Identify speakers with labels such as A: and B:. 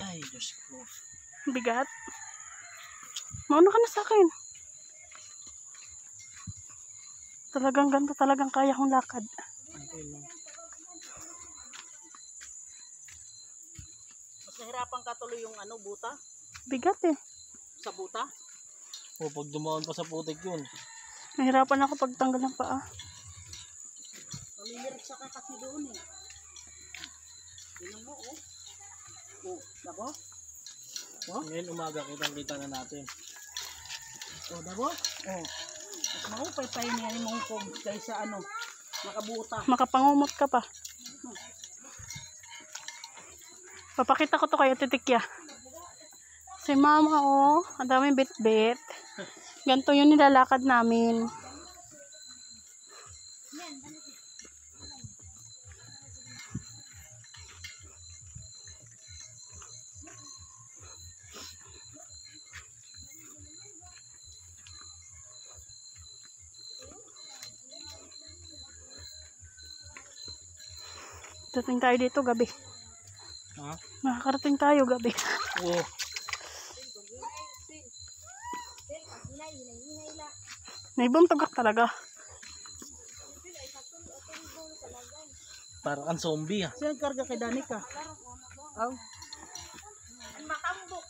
A: Ay, Diyos ko.
B: Bigat. Mauna ka na sa akin. Talagang ganito talagang kaya kong lakad.
A: Okay lang. Mas nahirapan ka tuloy yung ano, buta?
B: Bigat eh.
A: Sa buta? O, pag dumaan pa sa putik yun.
B: Nahirapan ako pagtanggal ng paa.
A: Malilirik ka kasi doon eh. Tingnan mo, oh. Oh, dabo? Oh? Ngayon umaga, kitang-kita na natin. Oh, dabo? Oh. Mas maupay pa yun yan yung mongkog kaysa ano, nakabuta.
B: Makapangumot ka pa. Papakita ko to kay Ate Tikya. Si mama oh, ang daming bit-bit. Ganito yung nilalakad namin. Dating tayo dito gabi.
A: Ha?
B: Makakarating tayo gabi.
A: Oh.
B: Naibuntugak talaga.
A: Parang ang zombie ah. Saan karga kay Danica? Aw. Makambok.